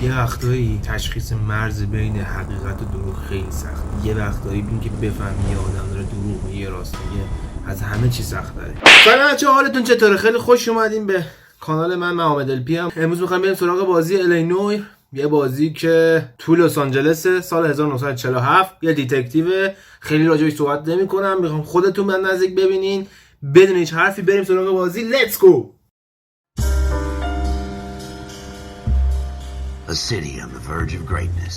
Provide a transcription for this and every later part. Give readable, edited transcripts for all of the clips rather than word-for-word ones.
یه وقتایی تشخیص مرز بین حقیقت و دروغ خیلی سخت. یه وقتایی بین که بفهمی یه آدم داره دروغ میگه راست میگه از همه چی سخت‌تره. سلام بچه‌ها، حالتون چطوره؟ خیلی خوش اومدین به کانال من محمد LP ام. امروز می‌خوایم بریم سراغ بازی L.A Noire، یه بازی که تو لس آنجلس سال 1947. یه دیتکتیو. خیلی راجعش صحبت نمی‌کنم، می‌خوام خودتون من نزدیک ببینین. بدون هیچ حرفی بریم سراغ بازی. لیتس گو. A city on the verge of greatness.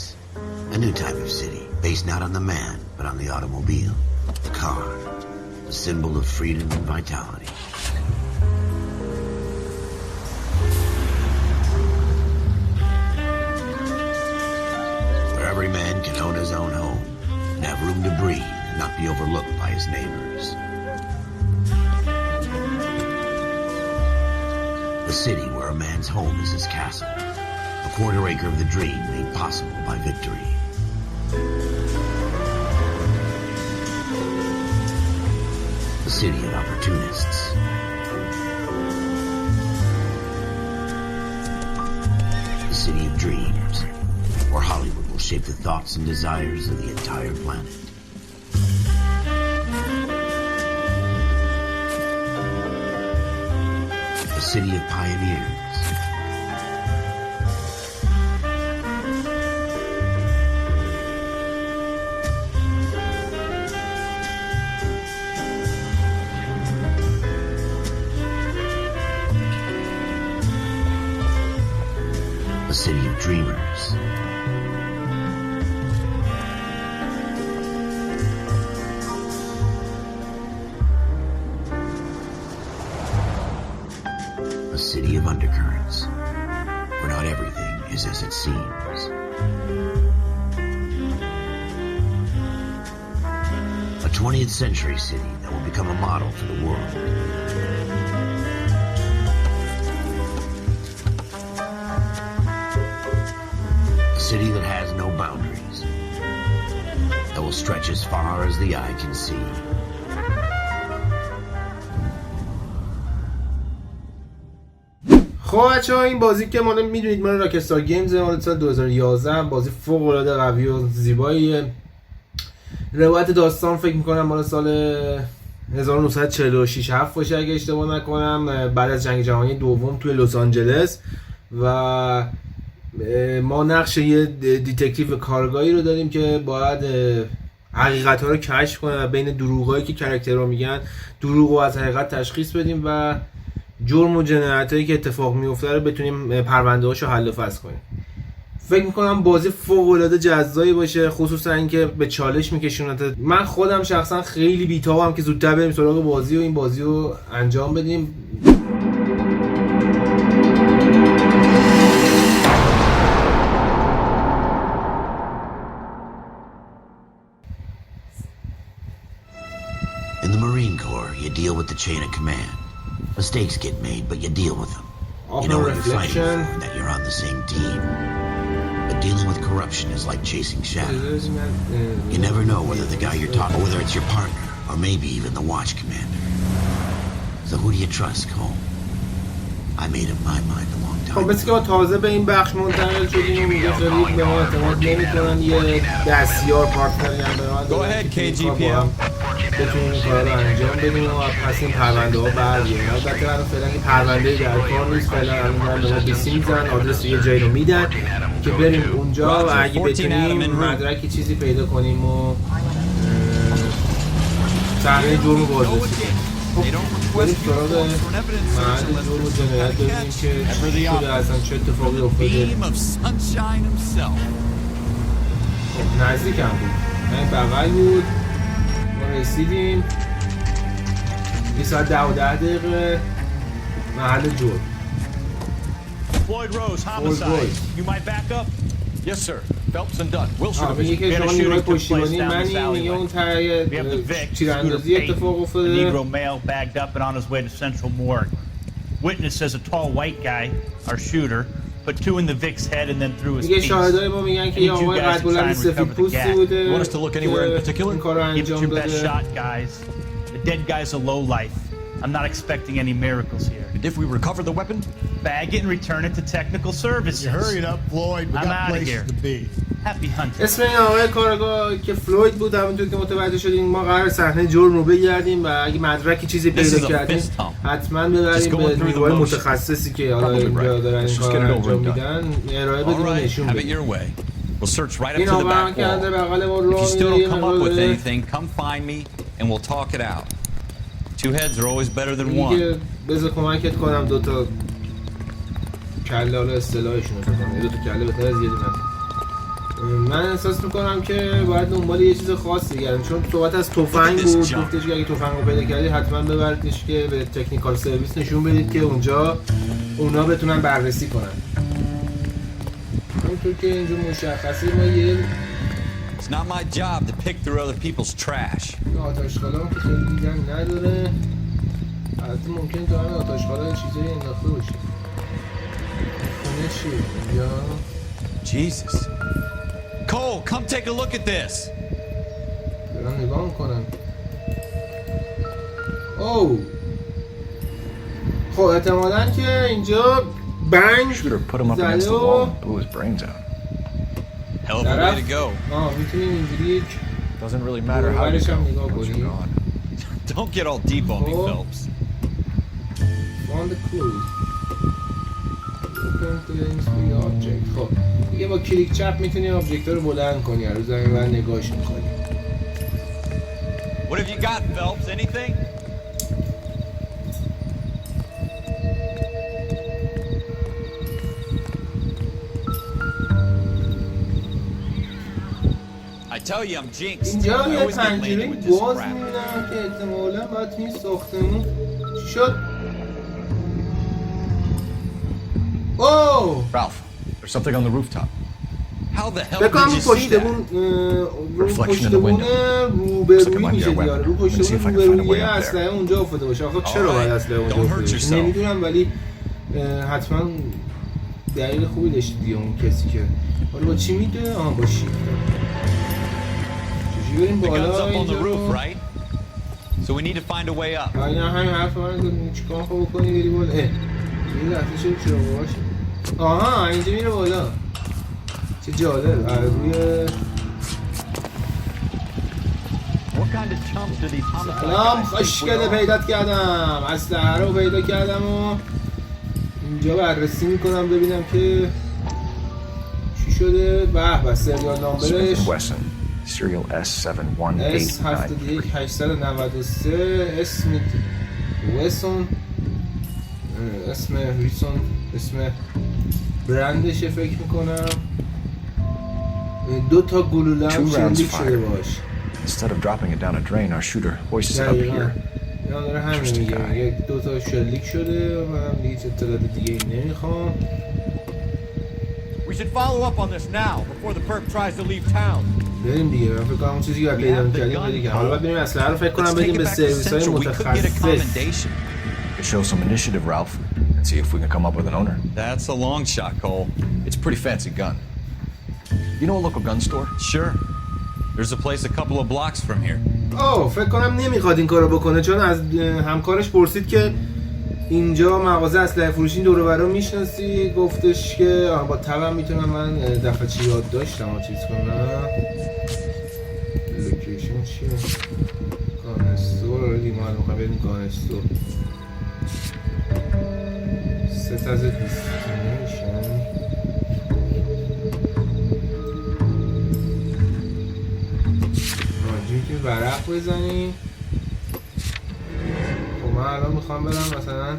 A new type of city, based not on the man, but on the automobile, the car, the symbol of freedom and vitality. Where every man can own his own home, and have room to breathe, and not be overlooked by his neighbors. The city where a man's home is his castle. A quarter acre of the dream made possible by victory. The city of opportunists. The city of dreams, where Hollywood will shape the thoughts and desires of the entire planet. The city of pioneers. A city of dreamers. A city of undercurrents, where not everything is as it seems. A 20th century city that will become a model for the world. A city that has no boundaries, that will stretch as far as the eye can see. خب بچه‌ها، این بازی که مال میدونید مال استار گیمز، مال سال 2011. بازی فوق العاده قوی و زیباییه. روایت داستان فکر می‌کنم مال سال 1946 7 باشه اگه اشتباه نکنم، بعد از جنگ جهانی دوم توی لس آنجلس. و ما نقش یه دیتکتیو کارگاهی رو داریم که باید حقیقت‌ها رو کشف کنه و بین دروغایی که کارکترها میگن دروغ رو از حقیقت تشخیص بدیم و جرم و جنایتایی که اتفاق میفته رو بتونیم پرونده‌هاشو حل و فصل کنیم. فکر میکنم بازی فوق العاده جذابی باشه، خصوصا اینکه به چالش میکشونه. من خودم شخصا خیلی بی‌تابم که زودتر بریم سراغ بازی و این بازی رو انجام بدیم. In the Marine Corps, you deal with the chain of command. Mistakes get made, but you deal with them. You know what you're fighting for, and that you're on the same team. But dealing with corruption is like chasing shadows. You never know whether the guy you're talking, or whether it's your partner, or maybe even the watch commander. So who do you trust, Cole? I made up my mind a long time. خب مثل که ما تازه به این بخش منتقل شدیم و میگه خیلی به ما اعتماد نمی‌کنن. یه دستیار پارتنری هم به ما دارن که بتونیم این کار رو انجام بدیم و پس این پرونده ها برگردیم. البته الان فعلا این پرونده در کار نیست، فعلا الان به ما بیسی میزن، آدرس یه جایی رو میدن که بریم اونجا و اگه بتونیم مدرکی چیزی پیدا کنیم و صحنه جرم رو بازرسی. خب بریم سراغ محل جرم و جنایت ببینیم که چی شده، اصلا چه اتفاقی افتاده. خب نزدیک هم بود، این بغل بود. ما رسیدیم 2 ساعت 10 محل جرم. Floyd Rose, homicide. You might back up? Yes, sir. Phelps and Dunn. Wilshire میگه که شما نیروی پشتیبانی منی، میگه اون تایی تیراندازی اتفاق افتاده. Negro male bagged up and on his way to Central Morgue. Witness says a tall white guy, our shooter, put 2 in the Vic's head and then threw his piece. میگه شاهدای ما میگن که یه آقای قد بلند سفید پوستی بوده. Want us to look anywhere in particular? این کارو انجام داده. Give it your best داده. shot, guys. The dead guy's a low life. I'm not expecting any miracles here. if we recover the weapon? Bag it and return it to technical services. Hurry it up, Floyd. We I'm got outta places here. to be. Happy hunting. اسم این آقای کارگاه که فلوید بود، همونطور که متوجه شدیم ما قرار صحنه جرم رو بگردیم و اگه مدرکی چیزی پیدا کردیم حتما ببریم به نیروهای متخصصی که حالا اینجا دارن این کار انجام میدن ارائه بدیم و نشون بدیم. We'll search right up این to the آقا back که اندر wall. بغل ما If رو you still don't come up with میدیم anything, come find me and we'll talk it out. Two heads are always better than one. دیگه بذار کمکت کنم دوتا کله حالا اصطلاحشون رو بکنم، دوتا کله بهتر از یه دونه. من احساس میکنم که باید دنبال یه چیز خاصی گردیم، چون صحبت از تفنگ بود، گفتش که اگه تفنگ رو پیدا کردید حتما ببردش که به تکنیکال سرویس نشون بدید که اونجا اونا بتونن بررسی کنن. همونطور که اینجا مشخصه ما یه It's not my job to pick through other people's trash. آتشخالا هم که خیلی دیدن نداره. البته ممکنه تو همین آتشخالا چیزایی انداخته باشه. خونه چیه؟ یا Jesus. Cole, come take a look at this. دارم نگاه میکنم. اوه خب احتمالاً که اینجا بنگ زده و Hell of a way to go. میتونیم اینجوری Doesn't really matter how you go once you're gone. Don't get all deep on me, Phelps. Find the clues. Open things with the object. خب دیگه با کلیک چپ میتونی آبجکت رو بلند کنی، رو زمین و نگاهش میکنی. What have you got, Phelps? Anything? I tell you, I'm jinxed. اینجا I یه always get پنجره landed with this باز crap. میبینم که احتمالا باید توی ساختمون چی شد؟ اوه Ralph, there's something on the rooftop. How the hell بکنم did you رو see that? پشتبون روبروی میشه دیاره، رو پشتبون روبروی اسلحه اونجا افتاده باشه. آخه چرا باید اسلحه اونجا افتاده باشه نمیدونم، ولی حتما دلیل خوبی داشت دیگه اون کسی که حالا با چی میده؟ با شیفت. چجوری بریم The gun's بالا up on the اینجا؟ roof, right? So we need to find a way up. اینا همین حرف من زدیم چیکار خواه بکنی بری بالا؟ این رفته شد چرا باشه؟ آها اینجا میره بالا. چه جالب. روی سلام خوشگله پیدات کردم، اسلحه رو پیدا کردم و اینجا بررسی میکنم ببینم که چی شده. به سریال نامبرش Serial S71893. S71893 اسم وسون، اسم ریسون، اسم برندشه فکر میکنم. دو تا گلوله هم شلیک شده باش. Instead of dropping it down a drain, our shooter hoists it up here. یا داره همین میگه دو تا شلیک شده و من دیگه اطلاعات دیگه نمیخوام. We should follow up on this now before the perp tries to leave town. بریم دیگه. من فکر کنم اون چیزی که پیدا می‌کردیم دیگه. حالا باید بریم اسلحه رو فکر کنم بدیم به سرویس‌های متخصص. Show some initiative, Ralph, and see if we can come up with an owner. That's a long shot, Cole. It's a pretty fancy gun. You know a local gun store? Sure. There's a place a couple of blocks from here. فکر کنم نمیخواد این کارو بکنه، چون از همکارش پرسید که اینجا مغازه اسلحه فروشی دور و برا میشناسی، گفتش که با تبم میتونم من دفعه چی یاد داشتم چیز کنم. لوکیشن چیه؟ گانستور رو دیگه معلوم کنم بریم گانستور. ست از دیستینیشن که ورق بزنیم. خب من الان میخوام برم مثلا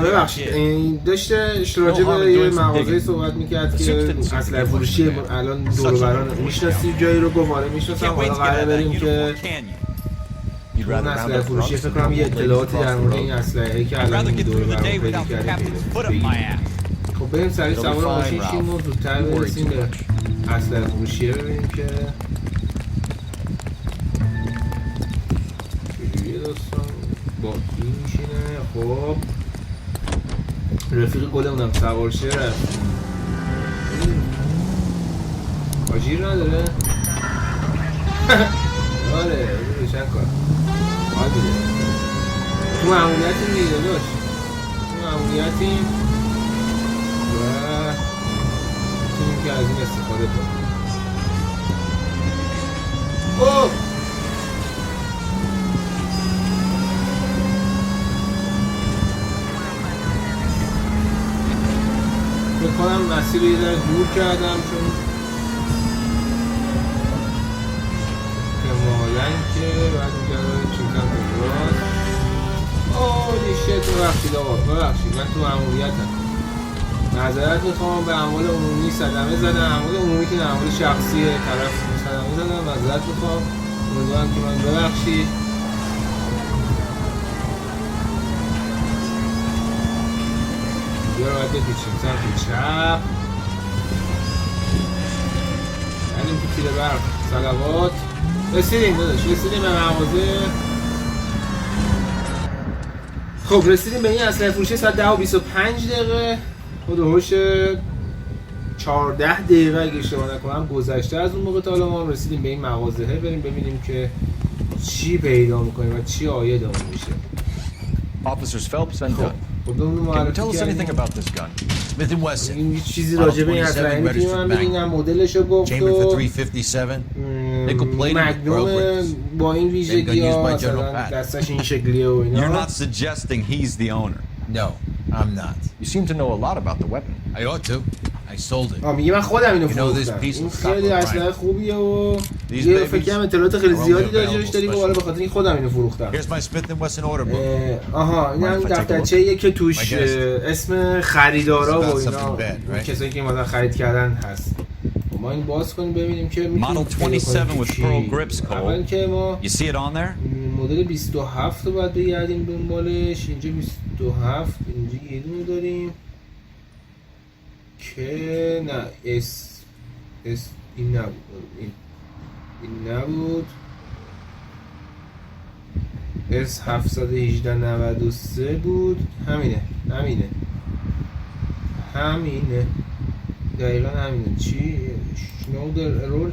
ببخشید داشته راجع به یه مغازه صحبت میکرد که اسلحه فروشی الان دور و بران میشناسی جایی رو گفت آره میشناسم. حالا قراره بریم که اون اسلحه فروشی فکر کنم یه اطلاعاتی در مورد این اسلحه‌ای که الان دور و بران پیدا کردیم. خب بریم سریع سوار ماشین شیم و زودتر برسیم به اسلحه فروشیه ببینیم که چجوریه داستان با کی میشینه. خب رفیق گلمونم سوار شه رفت. آجیر نداره؟ آره روشن کن. حال میده. تو معمولیتی میده داشت. تو معمولیتی و میتونیم که از این استفاده کنیم. اوه بکنم مسیر رو یه ذره دور کردم چون احتمالاً که بعد میگرده چیزم بگراست. اوه دیشت ببخشید آقا ببخشید من تو معمولیتم. معذرت میخوام به اعمال عمومی صدمه زدم. اعمال عمومی که اعمال شخصی طرف صدمه زدم. معذرت میخوام. امیدوارم که من ببخشید. یا رو باید بپیچیم سمت چپ. بریم تو تیر برق صلوات. رسیدیم داداش رسیدیم به مغازه. خب رسیدیم به این اسلحه فروشی ساعت 10 و 25 دقیقه. خود هوش 14 دقیقه اگه اشتباه نکنم گذشته از اون موقع تا حالا ما رسیدیم به این مغازه. بریم ببینیم که چی پیدا میکنیم و چی عایدمون میشه. Officers Phelps and Dunn. Can you tell us anything about this gun? Smith & Wesson. این چیزی راجع به این اسلحه میتونیم من ببینم مدلشو گفت Chambered for 357. Nickel plated with pearl مگنوم grips. با این ویژگی ها مثلا دستش این شکلیه و اینا. You're not suggesting he's the owner. No, I'm not. You seem to know a lot about the weapon. I ought to. I sold it. میگه من خودم اینو You know this فروختم. piece این of خیلی copper اسلحه rifle. خوبیه و These یه babies فکر کنم اطلاعات خیلی are only زیادی راجعش available داریم و حالا به special. خاطر این خودم اینو فروختم. Here's my Smith & Wesson order book. آها این هم دفترچه‌ایه که توش اسم خریدارا و اینا کسایی که مثلا خرید کردن هست. ما این باز کنیم ببینیم که Model 27 with pearl grips, اول Cole. که ما You see it on there? مدل 27 رو باید بگردیم دنبالش. اینجا 27 اینجا یه دونه داریم که نه اس این نبود. این نبود. اس 71893 بود. همینه دقیقا همینه. چی؟ شنودر رول.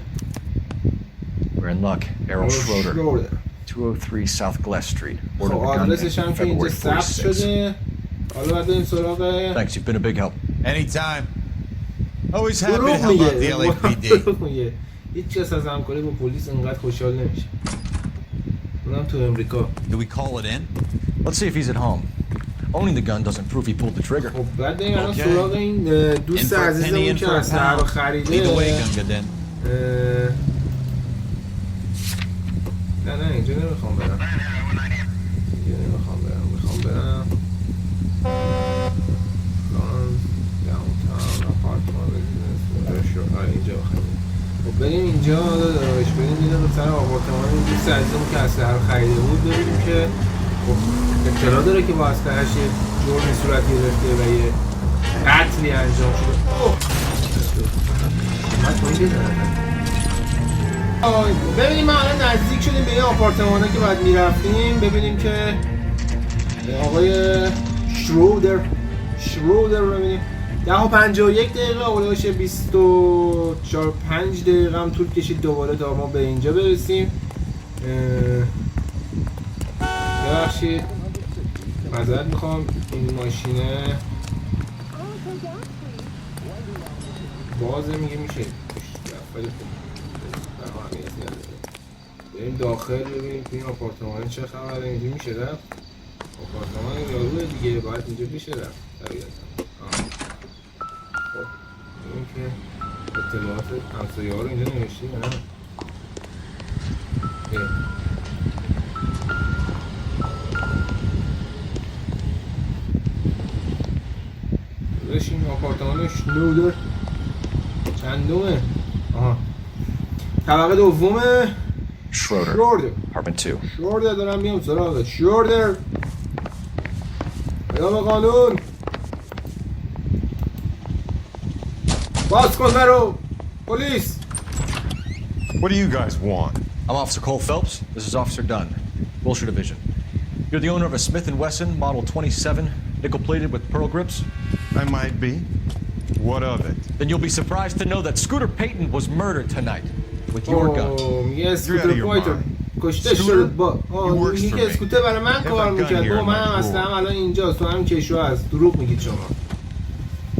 We're in luck. Errol Schroeder. 203 South Glass Street. خب آدرسش هم که اینجا ثبت شده. حالا باید بریم سراغ. Thanks, you've been a big help. Anytime. Always happy to دروغ help out the میگه. LAPD. هیچ کس از همکاری با پلیس انقدر خوشحال نمیشه. اونم تو امریکا. Do we call it in? Let's see if he's at home. Owning the gun doesn't prove he pulled the trigger. خب بعد بریم الان Okay. سراغ این دوست In for a penny, عزیزمون in که for a اسلحه رو pound. خریده. Either way, Gunga then. نه اینجا نمیخوام برم. میخوام برم داونتاون آپارتمان رزیدنس. اینجا بخوام. خب بریم اینجا داداش بریم اینجا رو سر آپارتمان این دوست عزیزمون که اسلحه رو خریده بود ببینیم که خب اطلاع داره که با اسلحه‌اش یه جرمی صورت گرفته و یه قتلی انجام شده. من تو این ببینیم ما الان نزدیک شدیم به این آپارتمانه که باید میرفتیم. ببینیم که آقای شرودر رو ببینیم. 10:51 دقیقه اولش 24-5 دقیقه هم طول کشید دوباره تا ما به اینجا برسیم. ببخشید معذرت میخوام این ماشینه بازه میشه بریم داخل ببینیم که این آپارتمان چه خبره. اینجا میشه رفت آپارتمان یاروه دیگه باید اینجا میشه رفت طبیعتا. خب این که اطلاعات همسایه ها رو اینجا نوشتیم یا نه. بشین آپارتمان شنودر چندومه؟ آها طبقه دومه. Schroeder. Apartment 2. شرودر دارم میام سراغ شرودر. قیام قانون باز کن برو پلیس. What do you guys want? I'm Officer Cole Phelps. This is Officer Dunn. Wilshire Division. You're the owner of a Smith & Wesson Model 27, nickel-plated with pearl grips? I might be. What of it? Then you'll be surprised to know that Scooter Payton was murdered tonight. with your gun. میگه اسکوتر پایتو کشته شد با میگه که اسکوتر برای من کار میکرد با من هم اصلا الان اینجاست تو همین کشو هست دروغ میگید شما.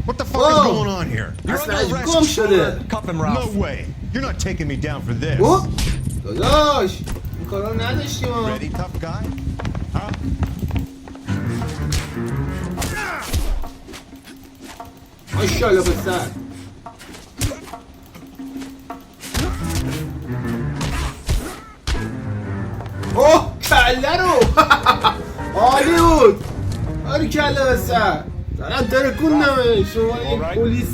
What the fuck is going on here? اصلا گم شده. Cuff him, Ralph. No way. You're not taking me down for this. داداش این کارا رو نداشتیم. Ready, tough guy? Huh? ماشاءالله پسر. اوه کله رو عالی بود. آره کله پسر دارم ترکوندمه. شما این پلیس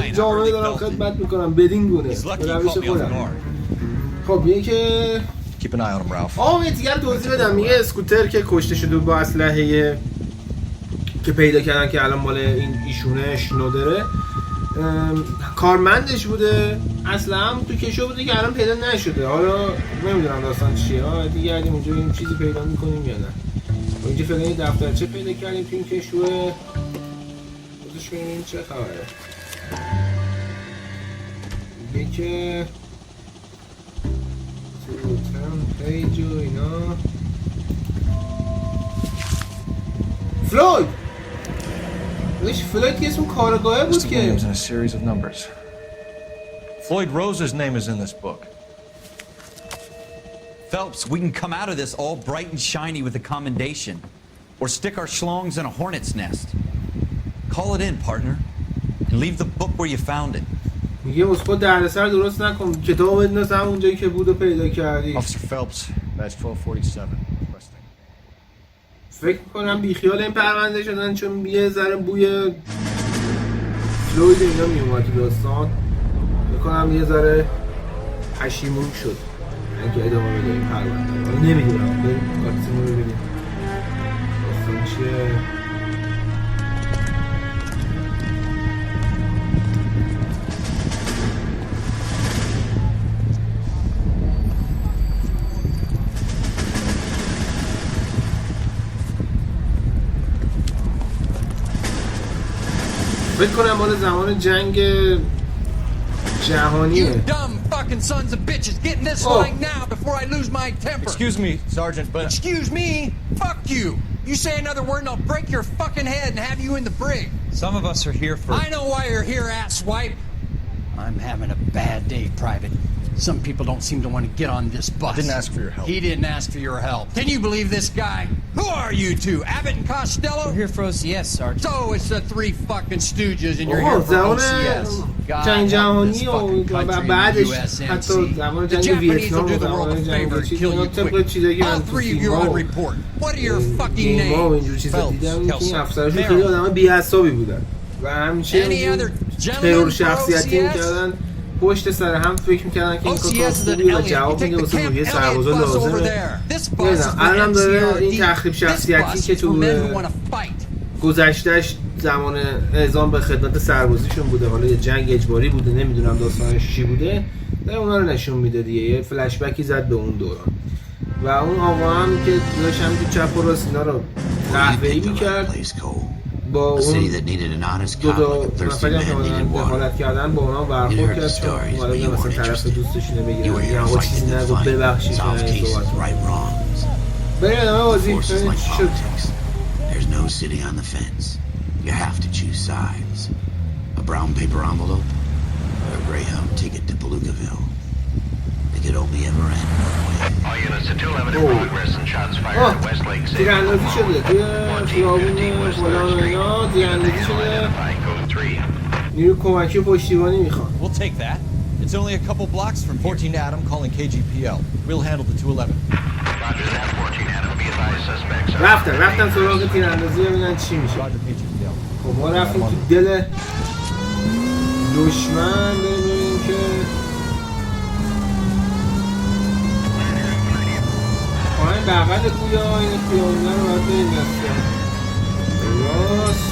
به جامعه دارم خدمت میکنم بدین گونه به روش خودم. خب میگه که Keep an eye on him, Ralph. یه دیگر توضیح بدم. میگه اسکوتر که کشته شده با اسلحه که پیدا کردن که الان مال ایشونه شنودره کارمندش بوده، اصلا هم تو کشو بوده که الان پیدا نشده. حالا نمیدونم داستان چیه دیگه اگه اونجا این چیزی پیدا میکنیم یا نه. اینجا فعلا این دفترچه پیدا کردیم تو این کشوه. بذارش ببینیم چه خبره. میگه که تو تم پیج و اینا فلوید فلوید که اسم کارگاه بود که names in a series of numbers. Floyd Rose's name is in this book. Phelps, we can come out of this all bright and shiny with a commendation, or stick our schlongs in a hornet's nest. Call it in, partner, and leave the book where you found it. میگه اسکو دردسر درست نکن، کتاب بنداز همون جایی که بود و پیدا کردی. Officer Phelps, badge 1247. فکر میکنم بیخیال این پرونده شدن چون یه ذره بوی فلوید اینا میومد تو داستان. میکنم یه ذره پشیمون شد اینکه ادامه بده این پرونده. نمیدونم بریم کارتمون رو ببینیم داستان چیه. فکر کنم مال زمان جنگ جهانیه. Fucking sons of bitches, get in this line now before I lose my temper. Excuse me, Sergeant, but... Excuse me? Fuck you. You say another word and I'll break your fucking head and have you in the brig. Some of us are here for... I know why you're here, asswipe. I'm having a bad day, Private. Some people don't seem to want to get on this bus. Didn't ask for your help. He didn't ask for your help. Can you believe this guy? Who are you two? Abbott and Costello? We're here for OCS, Sergeant. So it's the three fucking stooges and you're here for OCS. جنگ جهانی و بعدش حتی زمان جنگ ویتنام و زمان جنگ چیزی طبق چیزایی که من تو فیلم‌ها و گیم‌ها و اینجور چیزا دیدم که این افسرشون خیلی آدم بی‌عصابی بودن و همیشه ترور شخصیتی می‌کردن پشت سر هم فکر می‌کردن که این کار خوبیه و جواب میده واسه روحیه سربازا لازمه. نمیدونم الان داره این تخریب شخصیتی که تو گذشتهش زمان اعزام به خدمت سربازیشون بوده، حالا یه جنگ اجباری بوده، نمیدونم داستانش چی بوده، داره اونا رو نشون میده دیگه. یه فلش بکی زد به اون دوران و اون آقا هم که داشت هم تو چپ و راست اینا رو قهوه‌ای میکرد با اون دو تا نفری هم که دخالت کردن با اونا برخورد کرد چون اومده مثلا طرف دوستشونه بگیرن یه آقا چیزی نگو ببخشید که این صحبت بریم ادامه بازی ببینیم چی شد. No city on the fence. You have to choose sides. A brown paper envelope or a Greyhound ticket to Palookaville. It could only ever end one way. All units to 211 in progress and shots fired at Westlake City. تیراندازی شده توی خیابون فلان اینا تیراندازی شده. نیرو کمکی پشتیبانی میخوان. We'll take that. It's only a couple blocks from 14 Adam calling KGPL. We'll handle the 211. Roger that, 14 Adam. Be advised suspects are... رفتن سراغ تیراندازی ببینن چی میشه. خب ما رفتیم تو دل دشمن ببینیم که پایین بغل گویا این خیابونه رو باید بریم دسته راست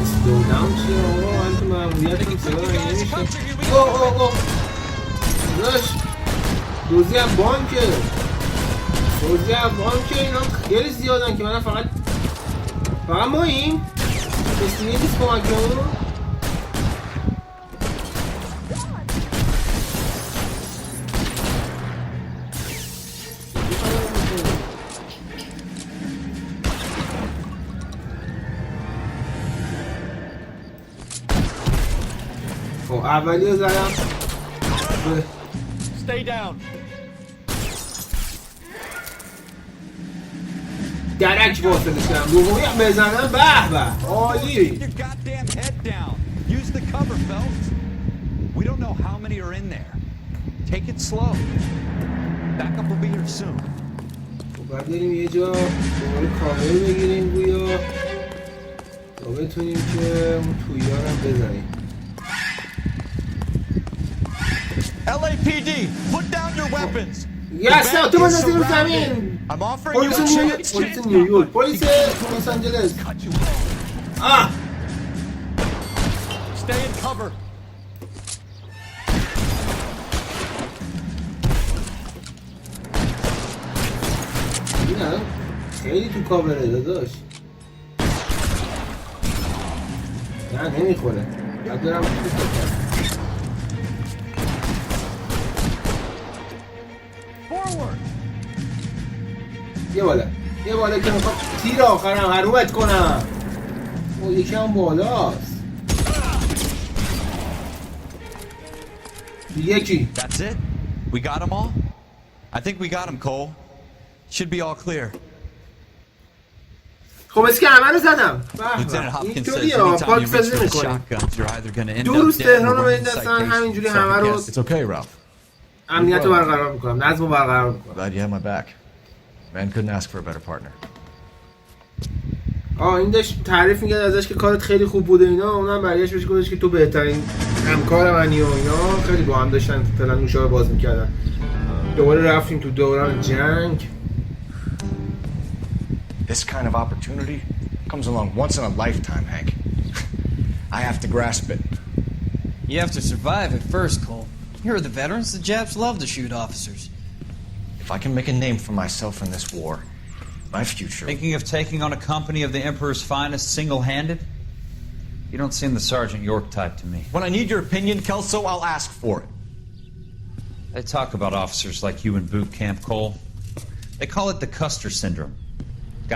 اسلو داون چیه آقا من تو معمولیت این صدا رو نمیشه. اوه داشت دوزی هم بانکه اینا خیلی زیادن که من فقط ماییم بسیاری نیست کمک رو خب اولی رو زدم. Stay down. درک واصلش کردم. دومی هم بزنم. به به عالی. Your goddamn head down. Use the cover, Phelps. We don't know how many are in there. Take it slow. Backup will be here soon. باید بریم یه جا دوباره کامل بگیریم گویا تا بتونیم که اون تویی‌ها رو هم بزنیم. LAPD, put down your weapons. یسا تو بندازی رو زمین. I'm offering you پلیس a نیویورک، chance. پلیس نیویورک، پلیس لس آنجلس. آه Stay in cover. نه خیلی تو کاوره داداش. نه نمیخوره. باید برم تو Forward. یه بالا که میخوام تیر آخرم حرومت کنم. او یکی هم بالاست. یکی. That's it? We got them all? I think we got them, Cole. Should be all clear. خب از که همه رو زدم. Lieutenant Hopkins says اینطوری anytime you پاک reach سازی for the میکنیم. shotguns, you're either going to end دو up روز dead تهران or رو running بندازن همینجوری همه رو It's okay, Ralph. امنیت رو برقرار میکنم. نظم رو برقرار میکنم. Glad you had my back. Man couldn't ask for a better partner. این داشت تعریف میکرد ازش که کارت خیلی خوب بوده اینا. اونم برگشت بهش گفتش که تو بهترین همکار منی و اینا. خیلی با هم داشتن فعلا نوشابه باز میکردن. دوباره رفتیم تو دوران جنگ. This kind of opportunity comes along once in a lifetime, Hank. I have to grasp it. You have to survive at first, Cole. Here are the veterans. The Japs love to shoot officers. If I can make a name for myself in this war, my future... Thinking of taking on a company of the Emperor's finest single-handed? You don't seem the Sergeant York type to me. When I need your opinion, Kelso, I'll ask for it. They talk about officers like you in boot camp, Cole. They call it the Custer syndrome.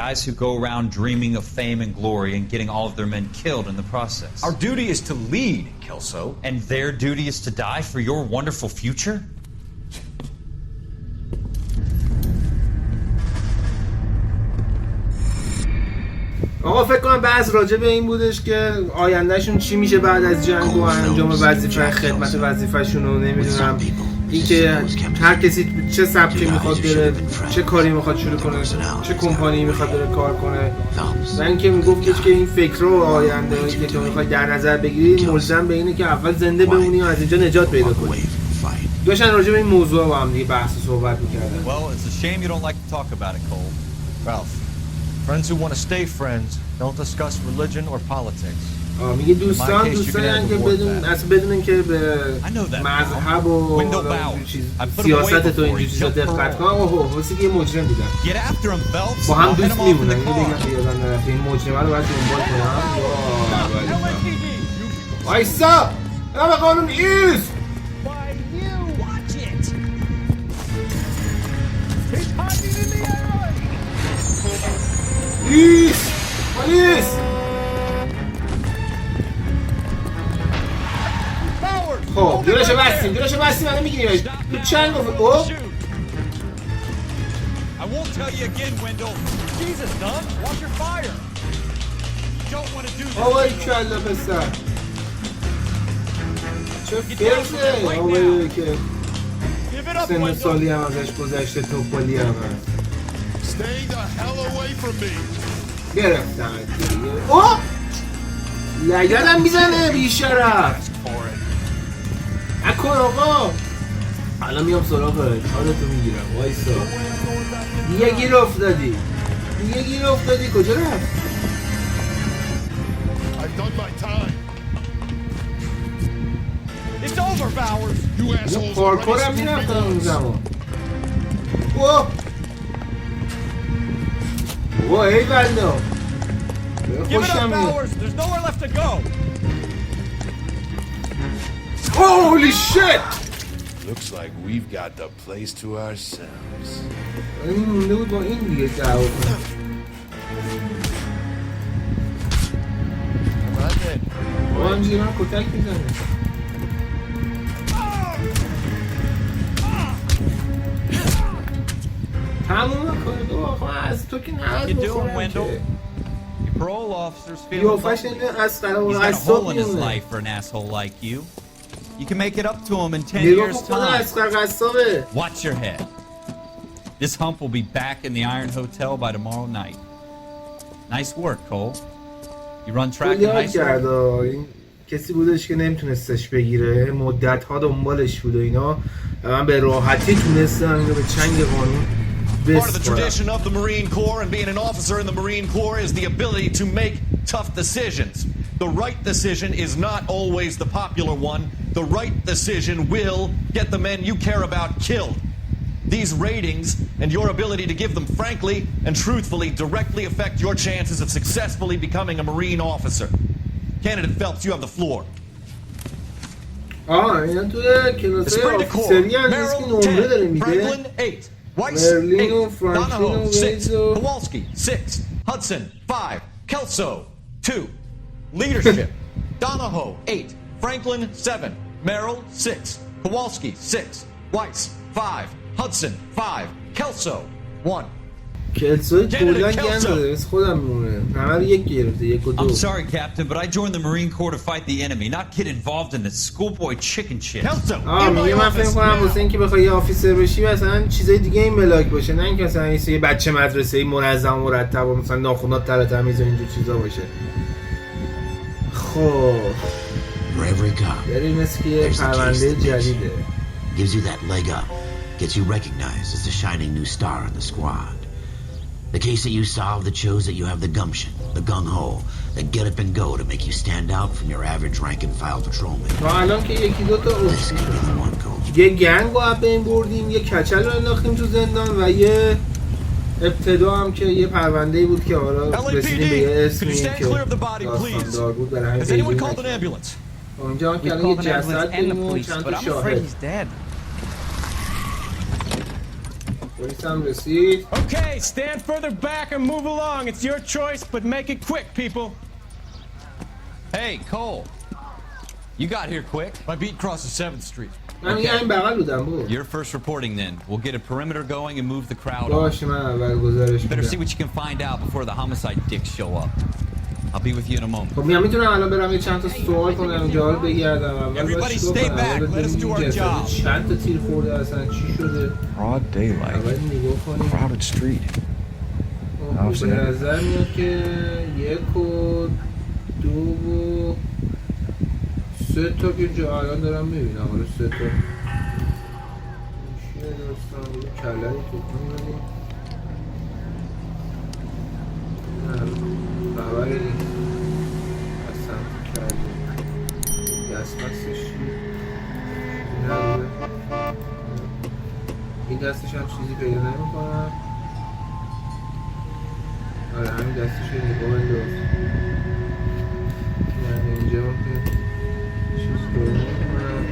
Guys who go around dreaming of fame and glory and getting all of their men killed in the process. Our duty is to lead, Kelso. And their duty is to die for your wonderful future? آقا فکر کنم بحث راجع به این بودش که آیندهشون چی میشه بعد از جنگ و انجام وظیفه خدمت وظیفه‌شون رو نمیدونم اینکه هر کسی چه سبکی میخواد بره چه کاری میخواد شروع کنه چه کمپانی میخواد بره کار کنه و اینکه میگفتش که این فکر و آینده که تو میخوای در نظر بگیری ملزم به اینه که اول زنده بمونی و از اینجا نجات پیدا کنی. داشتن راجع به این موضوع با هم دیگه بحث و صحبت میکردن. Well, it's a shame you don't like to talk about it, Cole. Ralph, friends who want to stay friends don't discuss religion or politics. میگه دوستانی که بدونن که به مذهب و سیاست تو اینجوری چیزا دقت کنن. اوه واسه یه مجرم بودن با هم دوست میمونن. اینو بگم که یادم نرفته این مجرمه رو باید دنبال کنم. وایسا نه به قانون ایست ایست پلیس خب جلوشو بستیم الان میگیریمش تو چند گفت او آوای کلا پسر چه فرسه آوایی که سن سالی هم ازش گذشته توپالی هم هست گرفتم اوه لگدم میزنه بیشرف اکن آقا الان میام سراغ کارتو میگیرم وایسا دیگه گیر افتادی کجا رفت پارکور هم میرفتم اون زمان اوه ای بنده خوشم میاد Holy shit! Looks like we've got the place to ourselves. این مونده بود با این دیگه دعوا کنم. با هم دیگه من کتک میزنه. میکنه آخه از تو که نهاز بخورم که Your parole officer's feeling یوفش bumpy. اینه از قرار He's got a قصاب hole in his میونه life for an asshole like you. You can make it up to him in 10 نگاه years' کن خود time. از قصابه Watch your head. This hump will be back in the Iron Hotel by tomorrow night. Nice work, Cole. You run track in high school? این کسی بودش که نمیتونستش بگیره مدت ها دنبالش بود و اینا و من به راحتی تونستم اینو به چنگ قانون Part of the tradition of the Marine Corps and being an officer in the Marine Corps is the ability to make tough decisions. The right decision is not always the popular one. The right decision will get the men you care about killed. These ratings and your ability to give them frankly and truthfully directly affect your chances of successfully becoming a Marine officer. Candidate Phelps, you have the floor. اینا توی کلاس آفیسری هست که نمره داره میده Franklin 8, Weiss برلین 8, و فرانکلین و Donahoe 6, ویز و Kowalski 6, Hudson 5, Kelso 2. Leadership, Donahoe 8, Franklin 7, Merrill 6, Kowalski 6, Weiss 5, Hudson 5, Kelso 1. کلسوی کلا گن داره بس خودم میمونه همه رو یک گرفته یک و دو I'm sorry, Captain, but I joined the Marine Corps to fight the enemy, not get involved in this schoolboy chicken shit. میگه من فکر کنم واسه اینکه بخوای یه آفیسر بشی مثلا چیزای دیگه این ملاک باشه نه اینکه مثلا یه بچه مدرسه‌ای منظم و مرتب و مثلا ناخونات تر تمیز و اینجور چیزا باشه. خب بریم مثل که یه پرونده جدیده. Gives you that leg up, gets you recognized as the shining new star in the squad. The case that you solved that shows that you have the gumption, the gung-ho, the get up and go to make you stand out from your average rank and file patrolman. تا الان که یکی دو تا یه گنگ رو از بین بردیم، یه کچل رو انداختیم تو زندان و یه ابتدا هم که یه پرونده‌ای بود که حالا رسیدیم به یه اسمی که داستان دار بود برای همین پیگیری نکردیم. اونجا هم که الان یه جسد داریم و چند تا شاهد. پلیس هم رسید. Okay, stand further back and move along. It's your choice, but make it quick, people. Hey, Cole. You got here quick. My beat crosses 7th Street. من میگم این بغل بودم بود. You're first reporting then. We'll get a perimeter going and move the crowd on. باشه من اول گزارش Better see میدم. what you can find out before the homicide dicks show up. I'll be with you in a moment. خب میتونم الان برم یه چند تا سوال کنم اینجا رو بگردم Everybody stay back. Let us do our job. چند تا تیر خورده اصلا چی شده؟ Broad daylight. اول نگاه کنیم. Crowded street. به نظر میاد که 1 و 2 و 3 تا که جا الان دارم میبینم حالا 3 تا چیه داستان بود کلنی تو کنیم خبری نیست از سمت کردیم دست بستش نبوده این دستش هم چیزی پیدا نمی کنم آره همین دستش رو نگاه بنداز یعنی اینجا که چیز پیدا نمی کنم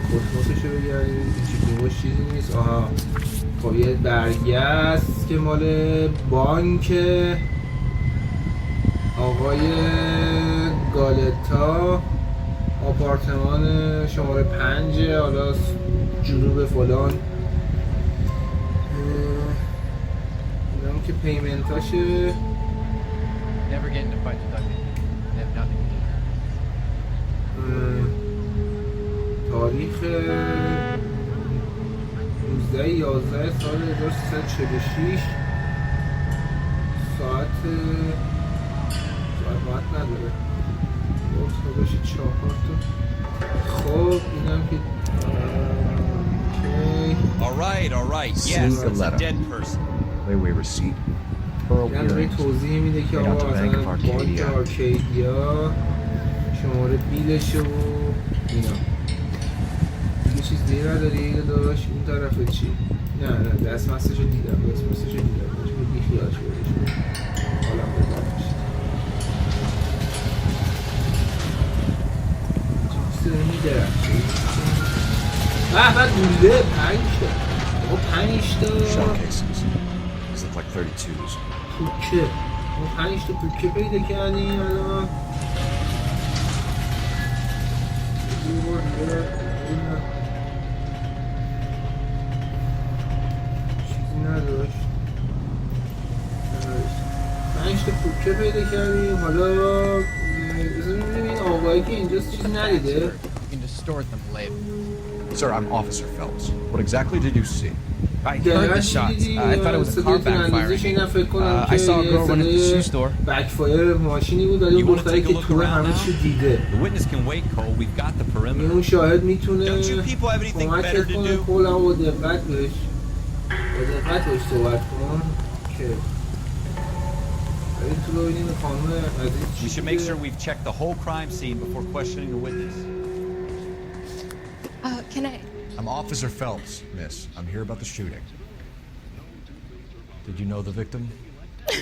کتماتش رو بگردیم این چیزی چیزی نیست آها خب یه برگه است که مال بانک آقای گالتا آپارتمان شماره 5 حالا جنوب فلان اینم که پیمنتاشه تاریخ 19/11 سال 1346 ساعت وقت نداره تا بشه 4 تا خب اینم که All right. Yes, it's a dead person. Layaway receipt. Pearl earrings. توضیح میده که آقا مثلا بانک آرکیدیا شماره بیلش و اینا دیگه چیز دیگه نداری داداش اون طرف چی؟ نه دستمستش رو دیدم چون بی خیال شده حالم بدارش چیز داره میدرخشه دوله 5 تا 5 تا Shell cases. These look like 32s. توکه 5 تا توکه پیدا کردیم الان چیزی نداشت. 5 تا پوکه پیدا کردیم. حالا ببینیم این آقایی که اینجاست چیزی ندیده. Sir, I'm Officer Phelps. What exactly did you see? I heard the shots. I thought it was a car backfiring. I saw a girl run into the shoe store. Backfire ماشینی بود ولی You want to دختری take a که look تو همه around چی now? دیده. The witness can wait, Cole. We've got the perimeter. اون شاهد میتونه Don't you people have anything better کمکت to کنه. do? کلا با دقت بهش صحبت کن که بریم تو رو ببینیم خانم عزیز. We should make sure we've checked the whole crime scene before questioning the witness. Can I? I'm Officer Phelps, miss. I'm here about the shooting. Did you know the victim?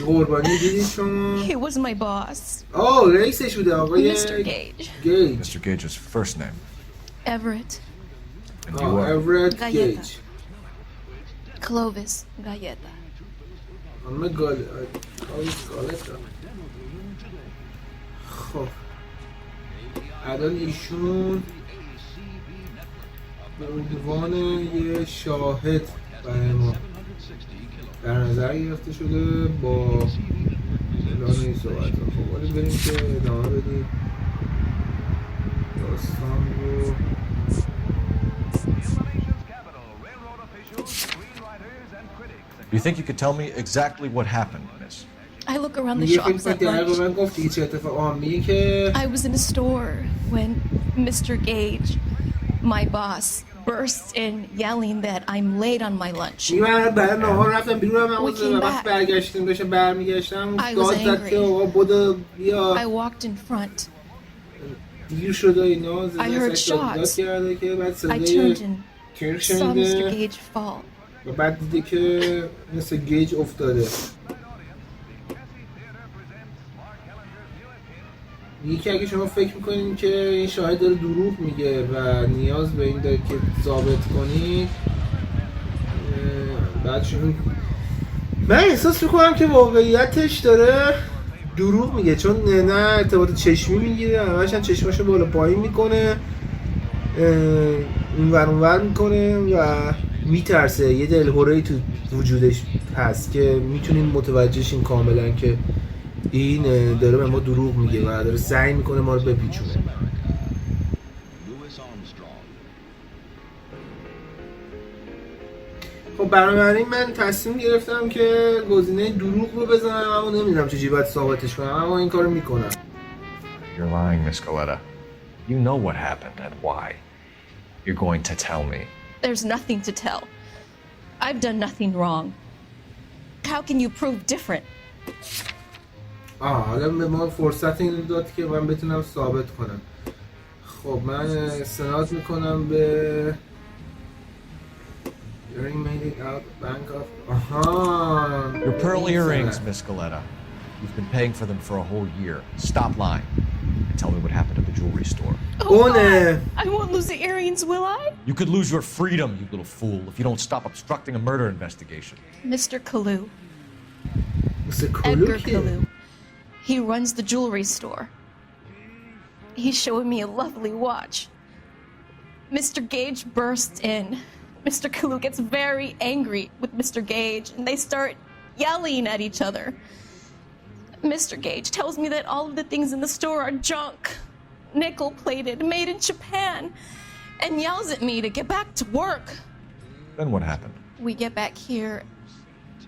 قربانی دیدید شما؟ He was my boss. رئیسش بوده آقای Mr. Gage. Mr. Gage's first name. Everett. And you are? Everett Galleta. Gage. Clovis Galleta. خانم گالتا. خب الان ایشون به عنوان یه شاهد برای ما در نظر گرفته شده با اعلان این صحبت ها. خب ولی بریم که ادامه بدیم داستان رو. Do you think you could tell me exactly what happened, miss? I look around the shops at lunch. من گفتی چه اتفاق میگه که I was in a store when Mr. Gage, my boss, bursts in yelling that I'm late on my lunch. من بعد نهار رفتم بیرون و وقتی برگشتیم داشتم برمیگشتم داد زد که آقا بودو بیا. I walked in front. دیر شده اینا I heard shots. کرده که بعد I صدای turned and کرک saw Mr. شنیده Gage fall. و بعد دیده که مثل گیج افتاده. یکی اگه شما فکر میکنین که این شاهد داره دروغ میگه و نیاز به این داره که ثابت کنید بعد شما من احساس میکنم که واقعیتش داره دروغ میگه چون نه ارتباط چشمی میگیره همش هم چشماشو بالا پایین میکنه اونور میکنه و میترسه یه دلهوره‌ای تو وجودش هست که میتونیم متوجهشیم کاملا که این داره به ما دروغ میگه و داره سعی میکنه ما رو بپیچونه. خب بنابراین من تصمیم گرفتم که گزینه دروغ رو بزنم اما نمیدونم چجوری باید ثابتش کنم اما این کارو میکنم. You're lying, Miss Galletta. You know what happened and why. You're going to tell me. There's nothing to tell. I've done nothing wrong. How can you prove different? حالا به ما فرصت این داد که من بتونم ثابت کنم. خب من استناد میکنم به Earring made it out bank of Your pearl earrings, Miss Galletta. You've been paying for them for a whole year. Stop lying and tell me what happened at the jewelry store. Oh, I won't lose the earrings, will I? You could lose your freedom, you little fool, if you don't stop obstructing a murder investigation. Mr. Kalu. Mr. Edgar Kalu. He runs the jewelry store. He's showing me a lovely watch. Mr. Gage bursts in. Mr. Kalu gets very angry with Mr. Gage and they start yelling at each other. Mr. Gage tells me that all of the things in the store are junk, nickel-plated, made in Japan, and yells at me to get back to work. Then what happened? We get back here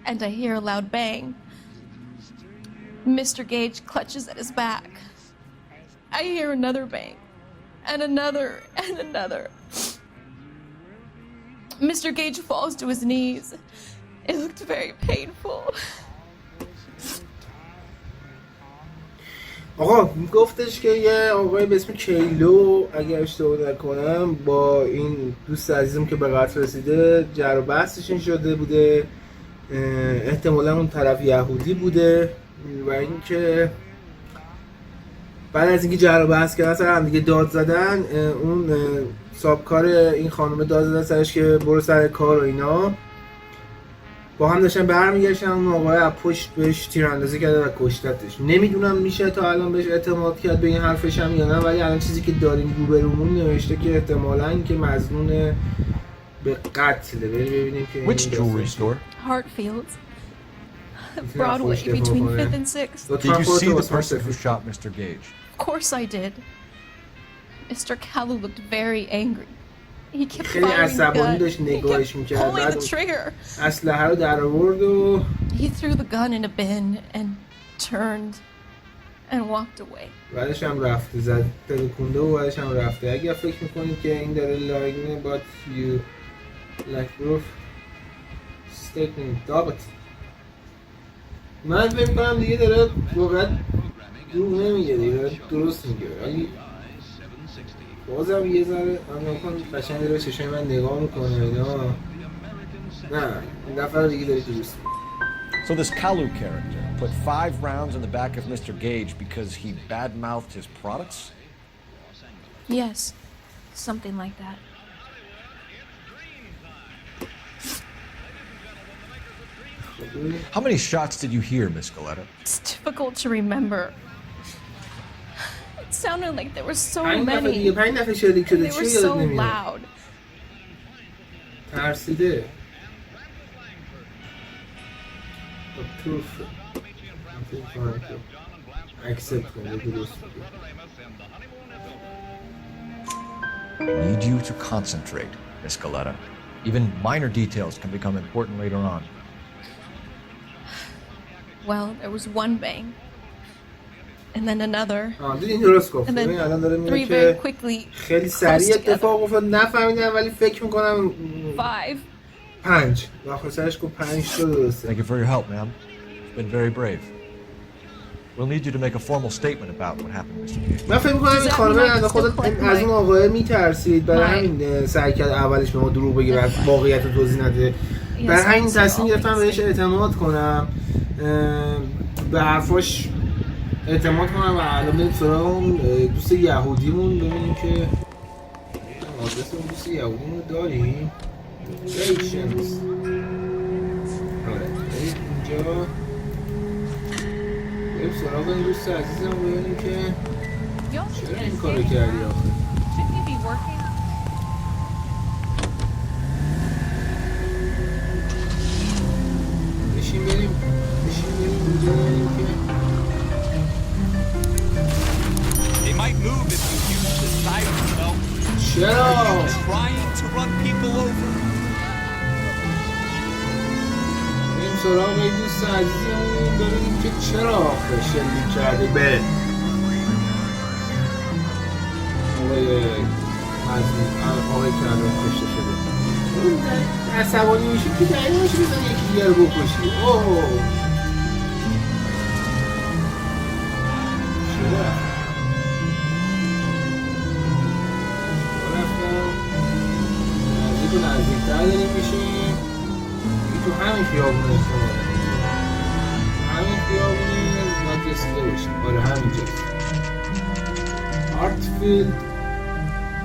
and I hear a loud bang. Mr. Gage clutches at his back. I hear another bang, and another, and another. Mr. Gage falls to his knees. It looked very painful. آقا گفتش که یه آقای به اسم کیلو اگر اشتباه نکنم با این دوست عزیزم که به قتل رسیده جر و بحثشون شده بوده احتمالا اون طرف یهودی بوده و اینکه بعد از اینکه جر و بحث کردن سر هم دیگه داد زدن اون صاحبکار این خانم داد زدن سرش که برو سر کار و اینا با هم داشتن برمیگشتن اون آقای از پشت بهش تیراندازی کرده و کشتتش. نمیدونم میشه تا الان بهش اعتماد کرد به این حرفش هم یا نه ولی الان چیزی که داریم روبرومون نوشته که احتمالاً که مظنون به قتل. ببینیم که Which jewelry store? Hartfield's. Broadway between 5th and 6th. Did you see the person who shot Mr. Gage? Of course I did. Mr. Kalu looked very angry. He kept خیلی عصبانی داشت نگاهش می‌کرد. Pulling the trigger. اسلحه رو در آورد و He threw the gun in a bin and turned and walked away. بعدش هم رفته، زد تلکونده و بعدش هم رفته. اگر فکر میکنید که این داره لاینه but you like proof statement دابت. من فکر میکنم دیگه داره واقعا دروغ نمیگه، دیگه درست میگه، ولی بازم یه ذره من قشنگ داره چشای من نگاه میکنه اینا. نه این دفعه دیگه داره درست میگه. So this Kalu character put 5 rounds in the back of Mr. Gage because he bad-mouthed his products? Yes, something like that. How many shots did you hear, Miss Galetta? It's difficult to remember. It sounded like there were so many. They were so loud. ترسیده. proof accept Need you to concentrate, Miss Galetta. Even minor details can become important later on. Well, there was one bang. And then another. And then 3 very quickly. خیلی سریع اتفاق افتاد، نفهمیدم ولی فکر میکنم 5 و آخر سرش گفت 5 تا درسته. Thank you for your help, ma'am. You've been very brave. We'll need you to make a formal statement about what happened, Mr. Gage. من فکر میکنم این خانم خودت از اون آقای میترسید، برای همین سعی کرد اولش به ما دروغ بگه و واقعیت رو توضیح نده. برای همین تصمیم گرفتم بهش اعتماد کنم، به حرفاش اعتماد کنم و الان بریم سراغ اون دوست یهودیمون ببینیم که آدرس اون دوست یهودیمون داریم. Patience. بریم اینجا بریم سراغ این دوست عزیزم ببینیم که چرا این کارو کردی آخه. بشین بریم اینجا ببینیم که They might move if you use the silence belt. چرا؟ Are you trying to run people over? بریم سراغ این دوست عزیزمون ببینیم که چرا آخه شلیک کرده به آقای که الان کشته شده. عصبانی میشی که دقیقه میشه بزن یکی دیگر رو بکشی. اوه چرا؟ تو نزدیکتر داریم میشیم. تو همین خیابونه استفاده همین خیابونه باید رسیده باشیم. آره همینجاست. هارتفیلد،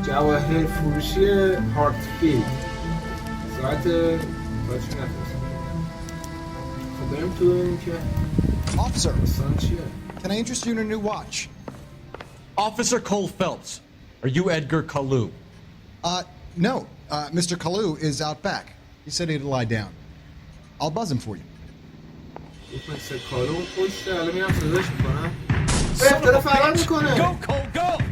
جواهر فروشی هارتفیلد. ساعت باید چی نفرستم. خب بریم تو ببینیم که داستان چیه. Can I interest you in a new watch? Officer Cole Phelps, are you Edgar Kalu? No. Mr. Kalu is out back. He said he'd lie down. I'll buzz him for you. Mr. Kalu پشت الان میرم صداش میکنم. داره فرار میکنه. Go Cole go!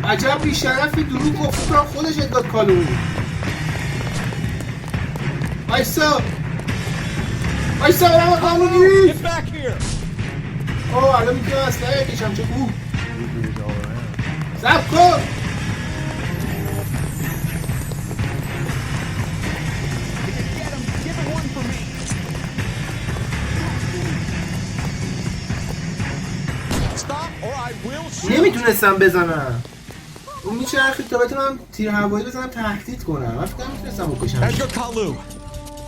عجب بیشرفی دروغ گفت کنم خودش ادگار کالو. وایسا برم قانونی. Get back here! اوه الان میتونم اسلحه بکشم چه خوب. صبر کن. نمیتونستم بزنم. اون میچرخید تا بتونم تیر هوایی بزنم تهدید کنم. من فکر میتونستم بکشم. Edgar Kalu,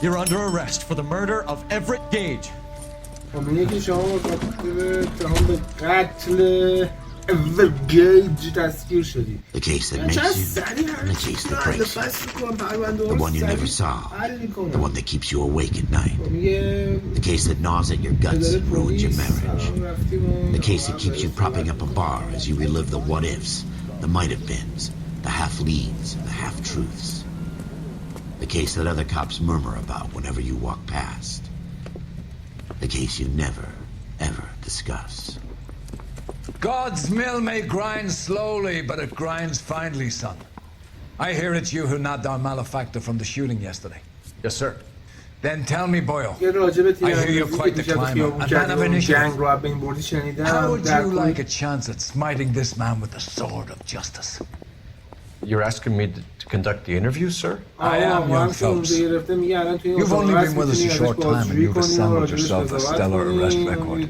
you're under arrest for the murder of Everett Gage. خب میگه که شما اتهام به قتل Everett Gage دستگیر شدی. The case that makes you, and the case that breaks you. The one you never saw, the one that keeps you awake at night. The case that gnaws at your guts and ruins your marriage. The case that keeps you propping up a bar as you relive the what-ifs, the might-have-beens, the half-leads, and the half-truths. The case that other cops murmur about whenever you walk past. The case you never, ever discuss. God's mill may grind slowly, but it grinds finely, son. I hear it's you who nabbed our malefactor from the shooting yesterday. Yes, sir. Then tell me, Boyle. I hear you're quite the climber, a man of initiative. How would you like a chance at smiting this man with the sword of justice? You're asking me to conduct the interview, sir? I am, young Phelps. You've only been with us a short time and you've assembled yourself a stellar arrest record.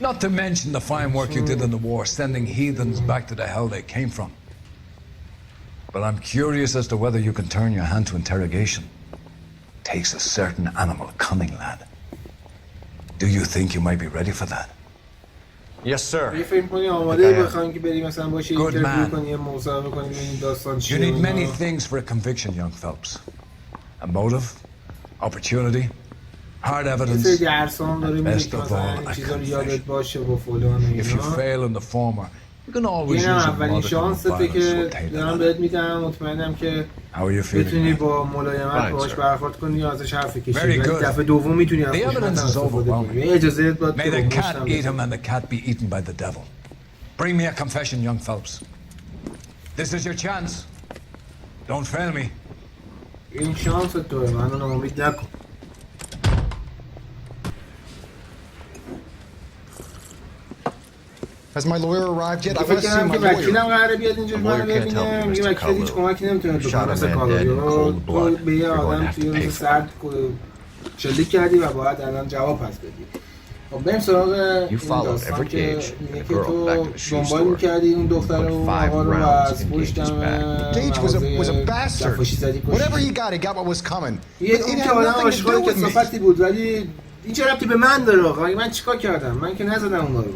Not to mention the fine work you did in the war, sending heathens back to the hell they came from. But I'm curious as to whether you can turn your hand to interrogation. Takes a certain animal cunning, lad. Do you think you might be ready for that? Yes, sir. Good man. You need many things for a conviction, young Phelps. A motive, opportunity, hard evidence, and best of all, a confession. If you fail in the former, you can always use a modicum of violence to obtain another. How are you feeling? Very good. The evidence is overwhelming. May the cat eat him and the cat be eaten by the devil. Bring me a confession, young Phelps. This is your chance. Don't fail me. Has my lawyer arrived yet? I want to see my lawyer. The lawyer can't help you, Mr. Kalu. You shot a man dead in cold blood. You're going to have to pay for it. شلیک کردی و باید الان جواب پس بدی. خب بریم سراغ این داستان که اینه که تو دنبال می‌کردی اون دختر و آقا رو از پشت مغازه دفاشی زدی کشتی. این که آدم عاشق کثافتی بود ولی این چه ربطی به من داره آقا؟ من چیکار کردم؟ من که نزدم اونا رو.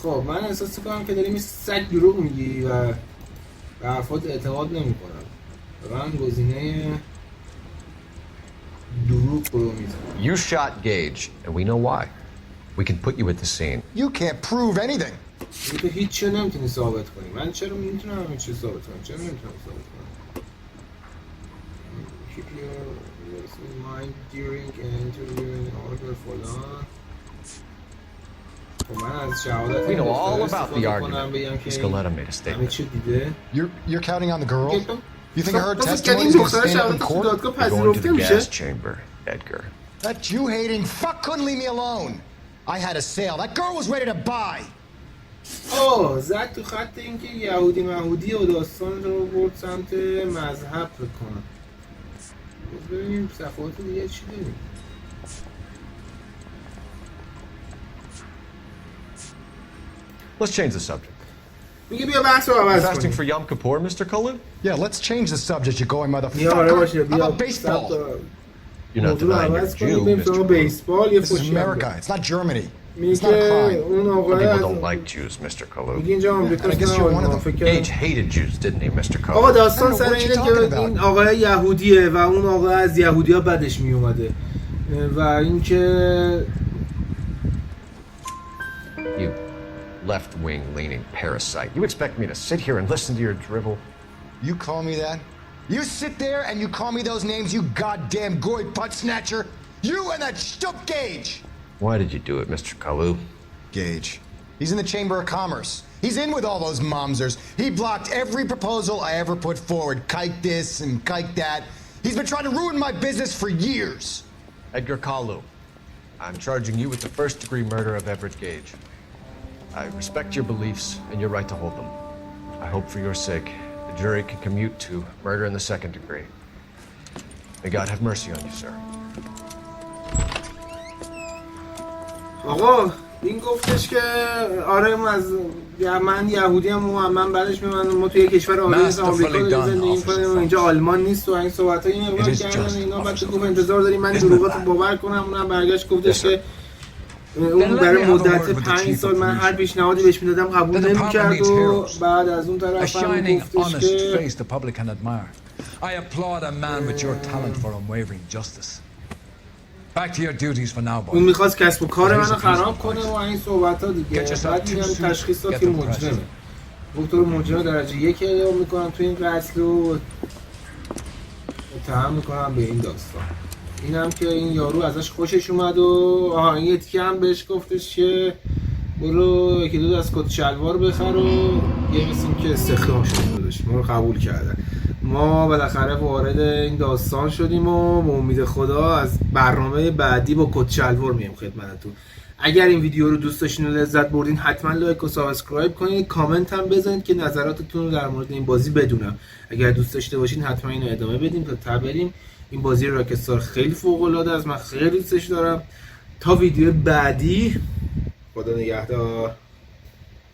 خب من احساس می‌کنم که داری مثل سگ دروغ میگی و به حرفات اعتماد نمی‌کنم. من گزینه You shot Gage, and we know why. We can put you at the scene. You can't prove anything. تو هیچ نمیتونی ثابت کنی. من چرا میتونم همین چیز ثابت کنم؟ چرا نمیتونم ثابت کنم؟ Keep your mind during and interviewing order فلان. خب من از شهادت We know all about the argument. Escaleta made a statement. چه دیده؟ You're counting on the girl? You think her testimony is going to stand up in court? Going to the gas chamber, Edgar. That Jew-hating fuck couldn't leave me alone. I had a sale. That girl was ready to buy. زد تو خط اینکه یهودی مهودی و داستان رو برد سمت مذهب بکنم. ببینیم صفحات دیگه چی داریم. Let's change the subject. Fasting for Yom Kippur, Mr. Kalu? Yeah, let's change the subject, you going motherfucker. How about baseball? You're not denying you're a Jew, Mr. This is America. It's not Germany. It's not a crime. People don't like Jews, Mr. Kalu. I guess you're one of them. Gage hated Jews, didn't he, Mr. Kalu? آقا داستان سر اینه که این آقای یهودیه و اون آقا از یهودی‌ها بدش می اومده و اینکه left-wing leaning parasite. You expect me to sit here and listen to your drivel? You call me that? You sit there and you call me those names, you goddamn goy butt snatcher? You and that stup Gage! Why did you do it, Mr. Kalu? Gage. He's in the Chamber of Commerce. He's in with all those momsers. He blocked every proposal I ever put forward. Kike this and kike that. He's been trying to ruin my business for years. Edgar Kalu, I'm charging you with the first-degree murder of Everett Gage. I respect your beliefs and your right to hold them. I hope for your sake the jury can commute to murder in the second degree. May God have mercy on you, sir. آقا این گفتش که آره من یهودیم و من بعدش میمونم ما توی کشور آزاد آمریکا زندگی می‌کنیم اینجا آلمان نیست و این صحبت‌ها این مقدار کردن اینا بعد تو گفت انتظار داریم من دروغاتو باور کنم اونم برگشت گفتش که اون برای مدت 5 سال من هر پیشنهادی بهش میدادم قبول نمی‌کرد و بعد از اون طرف هم گفتش که I applaud a man with your talent for unwavering justice. Back to your duties for now, boy. اون می‌خواست کسب و کار منو خراب کنه و این صحبت‌ها دیگه بعد میگم تشخیص داد که مجرمه. دکتر مجرم درجه 1 اعلام می‌کنم تو این قتل و متهم میکنم به این داستان. اینم که این یارو ازش خوشش اومد و این یه تیکه هم بهش گفتش که برو یکی دو از کت شلوار بخر و یه مثل که استخدام شدیم داداش، ما رو قبول کردن. ما بالاخره وارد این داستان شدیم و به امید خدا از برنامه بعدی با کت شلوار میام خدمتتون. اگر این ویدیو رو دوست داشتین و لذت بردین حتما لایک و سابسکرایب کنید، کامنت هم بزنید که نظراتتون رو در مورد این بازی بدونم. اگر دوست داشته باشین حتما اینو ادامه بدیم تا بریم. این بازی راکستار خیلی فوق العاده است، من خیلی دوستش دارم. تا ویدیو بعدی، خدا نگهدار.